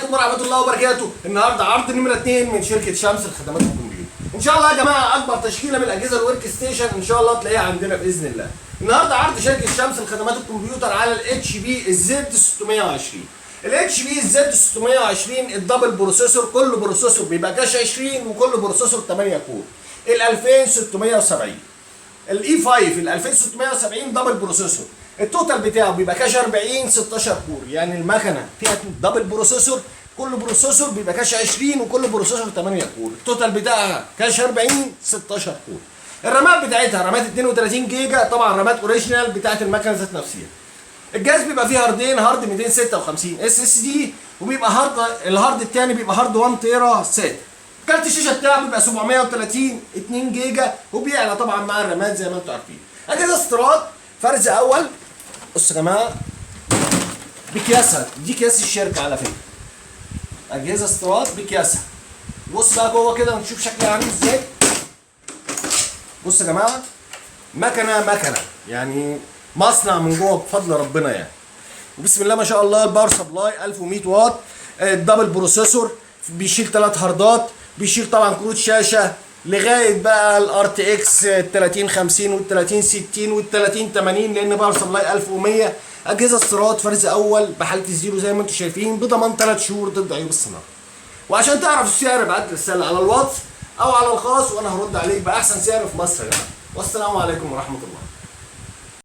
عليكم ورحمه الله وبركاته. النهارده عرض نمره 2 من شركه شمس الخدمات الكمبيوتر. ان شاء الله يا جماعه اكبر تشكيله من الاجهزه الورك ستيشن ان شاء الله تلاقيها عندنا باذن الله. النهارده عرض شركه شمس الخدمات الكمبيوتر على الاتش بي الزد 620. الاتش بي الزد 620 الدبل بروسيسور، كل بروسيسور بيبقى كاش 20 وكل بروسيسور 8 كور. ال 2670 الاي 5 ال 2670 دبل بروسيسور، التوتال بتاعه بيبقى كاش 40 16 كور، يعني المكنه فيها دبل بروسيسور، كل بروسيسور بيبقى كاش 20 وكل بروسيسور 8 كور، التوتال بتاعها كاش 40 16 كور. الرامات بتاعتها رامات 32 جيجا، طبعا رامات اوريجينال بتاعت المكنه ذات نفسها. الجهاز بيبقى فيه هاردين، هارد 256 اس اس دي، وبيبقى الهارد الثاني بيبقى هارد 1 تيرا سات. كارت الشاشه بتاعه بيبقى 730 2 جيجا، وبيعلى طبعا مع الرامات زي ما انتم عارفين. اجهزه استيراد فرز اول. بصوا يا جماعه بكياسها، دي كياس الشركه على فكره. اجهزه استيراد بكياسها. بص بقى جوه كده ونشوف شكلها عامل ازاي. بصوا يا جماعه مكنه يعني مصنع من جوه بفضل ربنا يعني. وبسم الله ما شاء الله. الباور سبلاي 1100 واط، الدبل بروسيسور بيشيل 3 هاردات، بيشيل طبعا كروت شاشه لغايه بقى الار تي اكس 3050 وال 3060 وال 3080 لان باور سبلاي 1100. اجهزه استيراد فرز اول بحاله الزيرو زي ما انتم شايفين، بضمان 3 شهور ضد عيوب الصناعه. وعشان تعرف السعر ابعت لي رساله على الواتس او على الخاص وانا هرد عليك باحسن سعر في مصر يا جماعه. والسلام عليكم ورحمه الله.